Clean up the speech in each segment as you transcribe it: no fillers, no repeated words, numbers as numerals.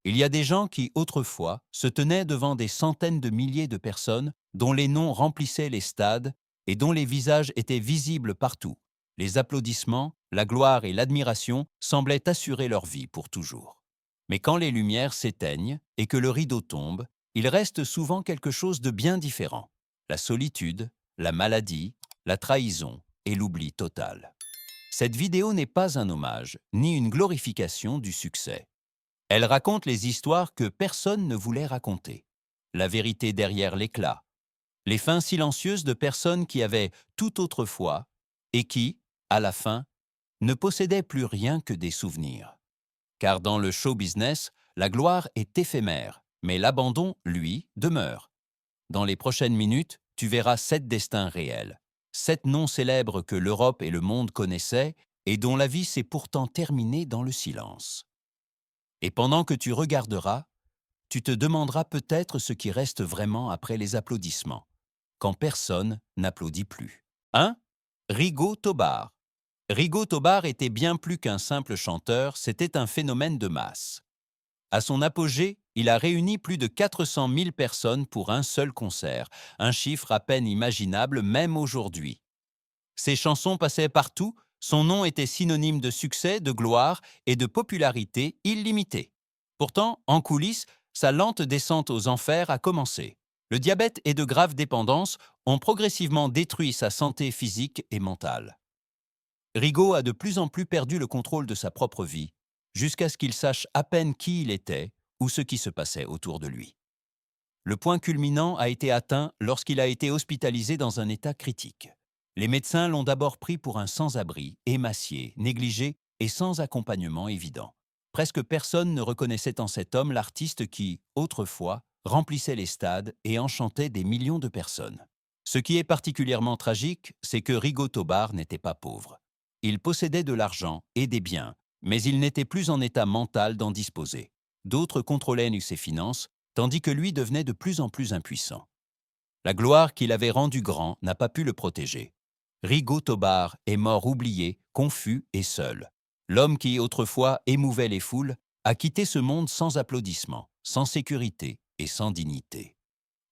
Il y a des gens qui, autrefois, se tenaient devant des centaines de milliers de personnes dont les noms remplissaient les stades et dont les visages étaient visibles partout. Les applaudissements, la gloire et l'admiration semblaient assurer leur vie pour toujours. Mais quand les lumières s'éteignent et que le rideau tombe, il reste souvent quelque chose de bien différent. La solitude, la maladie, la trahison et l'oubli total. Cette vidéo n'est pas un hommage, ni une glorification du succès. Elle raconte les histoires que personne ne voulait raconter. La vérité derrière l'éclat. Les fins silencieuses de personnes qui avaient tout autrefois et qui, à la fin, ne possédaient plus rien que des souvenirs. Car dans le show business, la gloire est éphémère, mais l'abandon, lui, demeure. Dans les prochaines minutes, tu verras 7 destins réels. 7 noms célèbres que l'Europe et le monde connaissaient et dont la vie s'est pourtant terminée dans le silence. Et pendant que tu regarderas, tu te demanderas peut-être ce qui reste vraiment après les applaudissements, quand personne n'applaudit plus. 1. Rigaud Tobar. Rigaud Tobar était bien plus qu'un simple chanteur, c'était un phénomène de masse. À son apogée, il a réuni plus de 400 000 personnes pour un seul concert, un chiffre à peine imaginable même aujourd'hui. Ses chansons passaient partout, son nom était synonyme de succès, de gloire et de popularité illimitée. Pourtant, en coulisses, sa lente descente aux enfers a commencé. Le diabète et de graves dépendances ont progressivement détruit sa santé physique et mentale. Rigaud a de plus en plus perdu le contrôle de sa propre vie, jusqu'à ce qu'il sache à peine qui il était ou ce qui se passait autour de lui. Le point culminant a été atteint lorsqu'il a été hospitalisé dans un état critique. Les médecins l'ont d'abord pris pour un sans-abri, émacié, négligé et sans accompagnement évident. Presque personne ne reconnaissait en cet homme l'artiste qui, autrefois, remplissait les stades et enchantait des millions de personnes. Ce qui est particulièrement tragique, c'est que Rigaud Tobar n'était pas pauvre. Il possédait de l'argent et des biens, mais il n'était plus en état mental d'en disposer. D'autres contrôlaient ses finances, tandis que lui devenait de plus en plus impuissant. La gloire qu'il avait rendu grand n'a pas pu le protéger. Rigaud Tobar est mort oublié, confus et seul. L'homme qui, autrefois, émouvait les foules, a quitté ce monde sans applaudissements, sans sécurité et sans dignité.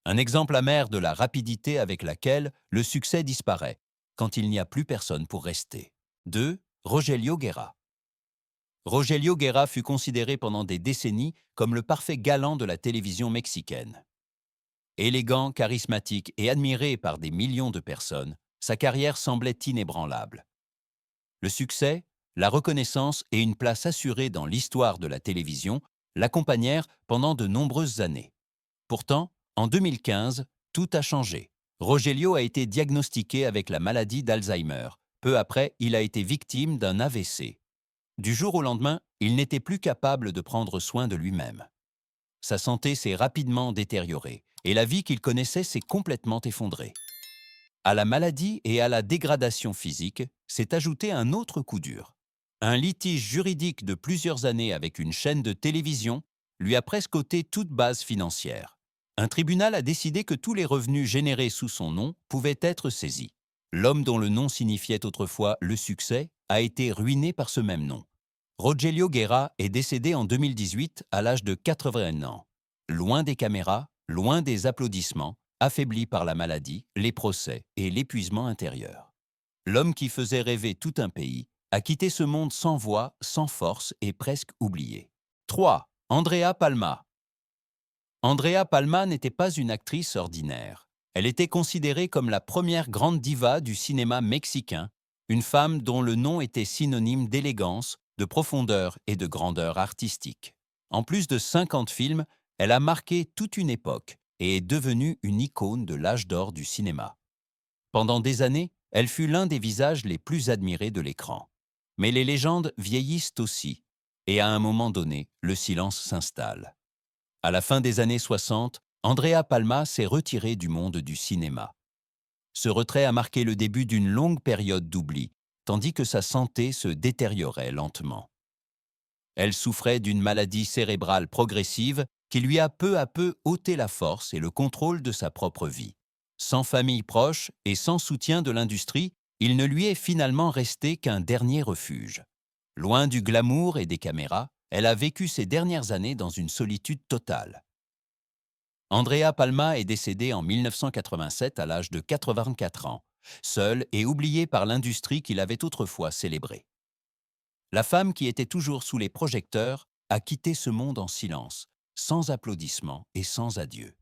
Un exemple amer de la rapidité avec laquelle le succès disparaît, quand il n'y a plus personne pour rester. 2. Rogelio Guerra. Rogelio Guerra fut considéré pendant des décennies comme le parfait galant de la télévision mexicaine. Élégant, charismatique et admiré par des millions de personnes, sa carrière semblait inébranlable. Le succès, la reconnaissance et une place assurée dans l'histoire de la télévision l'accompagnèrent pendant de nombreuses années. Pourtant, en 2015, tout a changé. Rogelio a été diagnostiqué avec la maladie d'Alzheimer. Peu après, il a été victime d'un AVC. Du jour au lendemain, il n'était plus capable de prendre soin de lui-même. Sa santé s'est rapidement détériorée et la vie qu'il connaissait s'est complètement effondrée. À la maladie et à la dégradation physique s'est ajouté un autre coup dur. Un litige juridique de plusieurs années avec une chaîne de télévision lui a presque ôté toute base financière. Un tribunal a décidé que tous les revenus générés sous son nom pouvaient être saisis. L'homme dont le nom signifiait autrefois le succès a été ruiné par ce même nom. Rogelio Guerra est décédé en 2018 à l'âge de 81 ans. Loin des caméras, loin des applaudissements, affaibli par la maladie, les procès et l'épuisement intérieur. L'homme qui faisait rêver tout un pays a quitté ce monde sans voix, sans force et presque oublié. 3. Andrea Palma. Andrea Palma n'était pas une actrice ordinaire. Elle était considérée comme la première grande diva du cinéma mexicain, une femme dont le nom était synonyme d'élégance, de profondeur et de grandeur artistique. En plus de 50 films, elle a marqué toute une époque et est devenue une icône de l'âge d'or du cinéma. Pendant des années, elle fut l'un des visages les plus admirés de l'écran. Mais les légendes vieillissent aussi, et à un moment donné, le silence s'installe. À la fin des années 60, Andrea Palma s'est retirée du monde du cinéma. Ce retrait a marqué le début d'une longue période d'oubli, tandis que sa santé se détériorait lentement. Elle souffrait d'une maladie cérébrale progressive qui lui a peu à peu ôté la force et le contrôle de sa propre vie. Sans famille proche et sans soutien de l'industrie, il ne lui est finalement resté qu'un dernier refuge. Loin du glamour et des caméras, elle a vécu ses dernières années dans une solitude totale. Andrea Palma est décédée en 1987 à l'âge de 84 ans, seule et oubliée par l'industrie qu'il avait autrefois célébrée. La femme qui était toujours sous les projecteurs a quitté ce monde en silence, sans applaudissements et sans adieu.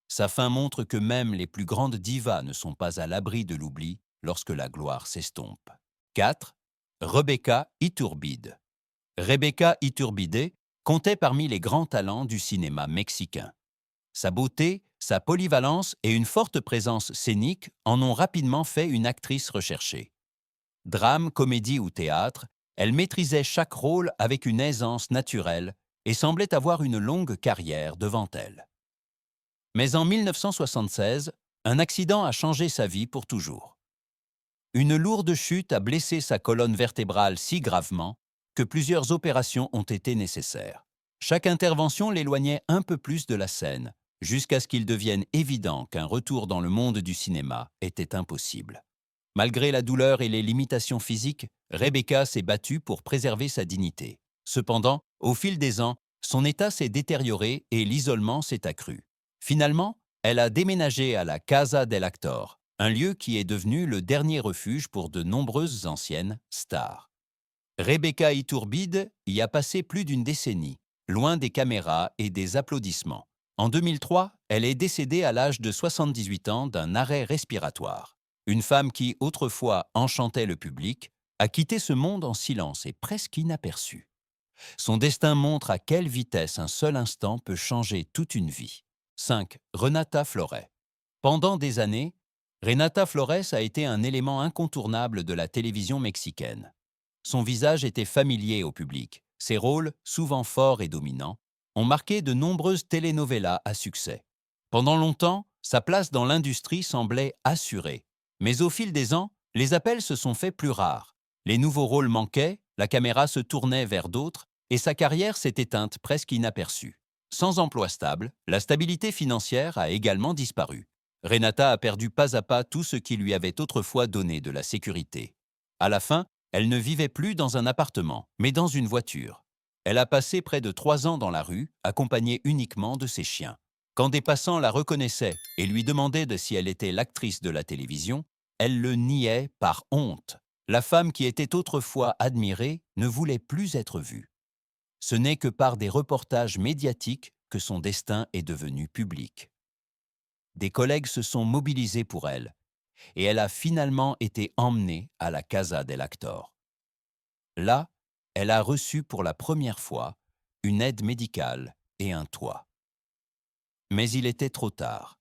Sa fin montre que même les plus grandes divas ne sont pas à l'abri de l'oubli lorsque la gloire s'estompe. 4. Rebecca Iturbide. Rebecca Iturbide comptait parmi les grands talents du cinéma mexicain. Sa beauté, sa polyvalence et une forte présence scénique en ont rapidement fait une actrice recherchée. Drame, comédie ou théâtre, elle maîtrisait chaque rôle avec une aisance naturelle et semblait avoir une longue carrière devant elle. Mais en 1976, un accident a changé sa vie pour toujours. Une lourde chute a blessé sa colonne vertébrale si gravement que plusieurs opérations ont été nécessaires. Chaque intervention l'éloignait un peu plus de la scène, jusqu'à ce qu'il devienne évident qu'un retour dans le monde du cinéma était impossible. Malgré la douleur et les limitations physiques, Rebecca s'est battue pour préserver sa dignité. Cependant, au fil des ans, son état s'est détérioré et l'isolement s'est accru. Finalement, elle a déménagé à la Casa del Actor, un lieu qui est devenu le dernier refuge pour de nombreuses anciennes stars. Rebecca Iturbide y a passé plus d'une décennie, loin des caméras et des applaudissements. En 2003, elle est décédée à l'âge de 78 ans d'un arrêt respiratoire. Une femme qui, autrefois, enchantait le public, a quitté ce monde en silence et presque inaperçue. Son destin montre à quelle vitesse un seul instant peut changer toute une vie. 5. Renata Flores. Pendant des années, Renata Flores a été un élément incontournable de la télévision mexicaine. Son visage était familier au public. Ses rôles, souvent forts et dominants, ont marqué de nombreuses telenovelas à succès. Pendant longtemps, sa place dans l'industrie semblait assurée. Mais au fil des ans, les appels se sont faits plus rares. Les nouveaux rôles manquaient, la caméra se tournait vers d'autres, et sa carrière s'est éteinte presque inaperçue. Sans emploi stable, la stabilité financière a également disparu. Renata a perdu pas à pas tout ce qui lui avait autrefois donné de la sécurité. À la fin, elle ne vivait plus dans un appartement, mais dans une voiture. Elle a passé près de 3 ans dans la rue, accompagnée uniquement de ses chiens. Quand des passants la reconnaissaient et lui demandaient si elle était l'actrice de la télévision, elle le niait par honte. La femme qui était autrefois admirée ne voulait plus être vue. Ce n'est que par des reportages médiatiques que son destin est devenu public. Des collègues se sont mobilisés pour elle, et elle a finalement été emmenée à la Casa del Actor. Là, elle a reçu pour la première fois une aide médicale et un toit. Mais il était trop tard.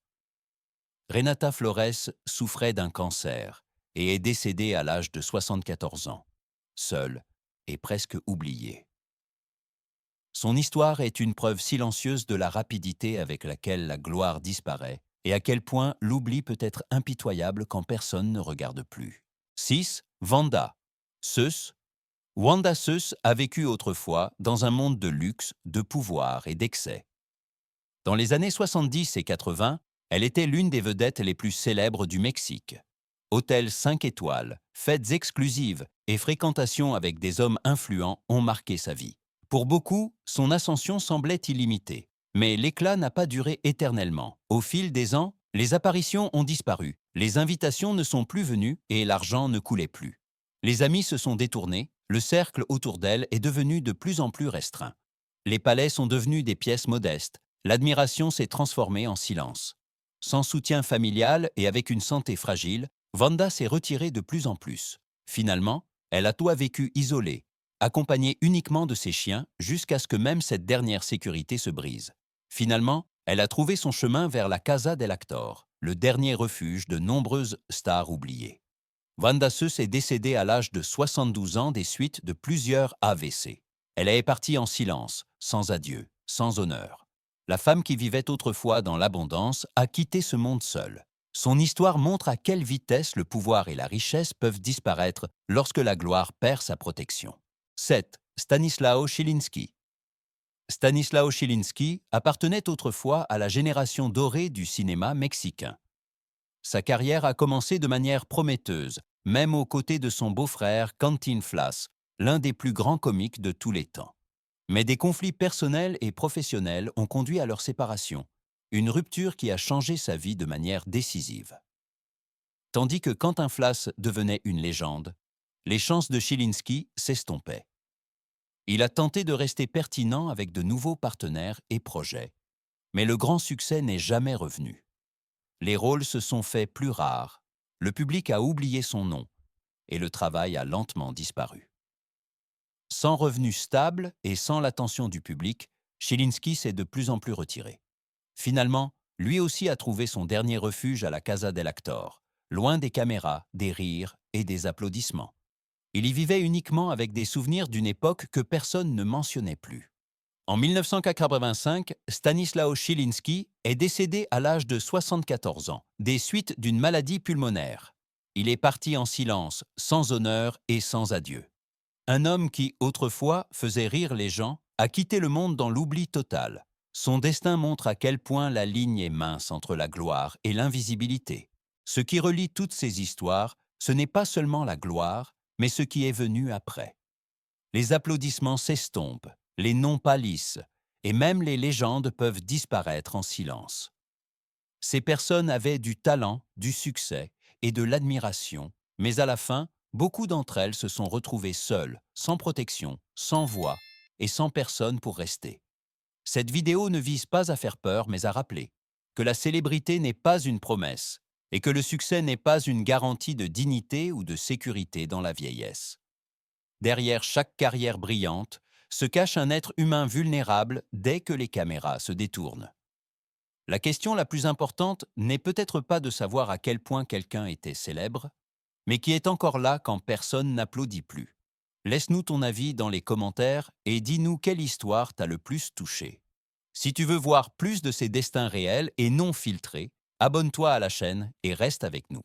Renata Flores souffrait d'un cancer et est décédée à l'âge de 74 ans, seule et presque oubliée. Son histoire est une preuve silencieuse de la rapidité avec laquelle la gloire disparaît et à quel point l'oubli peut être impitoyable quand personne ne regarde plus. 6. Wanda Seuss. Wanda Seuss a vécu autrefois dans un monde de luxe, de pouvoir et d'excès. Dans les années 70 et 80, elle était l'une des vedettes les plus célèbres du Mexique. Hôtels 5 étoiles, fêtes exclusives et fréquentations avec des hommes influents ont marqué sa vie. Pour beaucoup, son ascension semblait illimitée. Mais l'éclat n'a pas duré éternellement. Au fil des ans, les apparitions ont disparu, les invitations ne sont plus venues et l'argent ne coulait plus. Les amis se sont détournés, le cercle autour d'elle est devenu de plus en plus restreint. Les palais sont devenus des pièces modestes, l'admiration s'est transformée en silence. Sans soutien familial et avec une santé fragile, Wanda s'est retirée de plus en plus. Finalement, elle a tout vécu isolée, accompagnée uniquement de ses chiens jusqu'à ce que même cette dernière sécurité se brise. Finalement, elle a trouvé son chemin vers la Casa del Actor, le dernier refuge de nombreuses stars oubliées. Wanda Seuss est décédée à l'âge de 72 ans des suites de plusieurs AVC. Elle est partie en silence, sans adieu, sans honneur. La femme qui vivait autrefois dans l'abondance a quitté ce monde seule. Son histoire montre à quelle vitesse le pouvoir et la richesse peuvent disparaître lorsque la gloire perd sa protection. 7. Stanislao Chilinski. Stanislao Chilinski appartenait autrefois à la génération dorée du cinéma mexicain. Sa carrière a commencé de manière prometteuse, même aux côtés de son beau-frère Cantinflas, l'un des plus grands comiques de tous les temps. Mais des conflits personnels et professionnels ont conduit à leur séparation, une rupture qui a changé sa vie de manière décisive. Tandis que Quentin Flas devenait une légende, les chances de Chilinski s'estompaient. Il a tenté de rester pertinent avec de nouveaux partenaires et projets, mais le grand succès n'est jamais revenu. Les rôles se sont faits plus rares, le public a oublié son nom, et le travail a lentement disparu. Sans revenus stables et sans l'attention du public, Chilinski s'est de plus en plus retiré. Finalement, lui aussi a trouvé son dernier refuge à la Casa del Actor, loin des caméras, des rires et des applaudissements. Il y vivait uniquement avec des souvenirs d'une époque que personne ne mentionnait plus. En 1985, Stanislaw Chilinski est décédé à l'âge de 74 ans, des suites d'une maladie pulmonaire. Il est parti en silence, sans honneur et sans adieu. Un homme qui, autrefois, faisait rire les gens, a quitté le monde dans l'oubli total. Son destin montre à quel point la ligne est mince entre la gloire et l'invisibilité. Ce qui relie toutes ces histoires, ce n'est pas seulement la gloire, mais ce qui est venu après. Les applaudissements s'estompent, les noms pâlissent, et même les légendes peuvent disparaître en silence. Ces personnes avaient du talent, du succès et de l'admiration, mais à la fin, beaucoup d'entre elles se sont retrouvées seules, sans protection, sans voix et sans personne pour rester. Cette vidéo ne vise pas à faire peur, mais à rappeler que la célébrité n'est pas une promesse et que le succès n'est pas une garantie de dignité ou de sécurité dans la vieillesse. Derrière chaque carrière brillante se cache un être humain vulnérable dès que les caméras se détournent. La question la plus importante n'est peut-être pas de savoir à quel point quelqu'un était célèbre, mais qui est encore là quand personne n'applaudit plus. Laisse-nous ton avis dans les commentaires et dis-nous quelle histoire t'a le plus touché. Si tu veux voir plus de ces destins réels et non filtrés, abonne-toi à la chaîne et reste avec nous.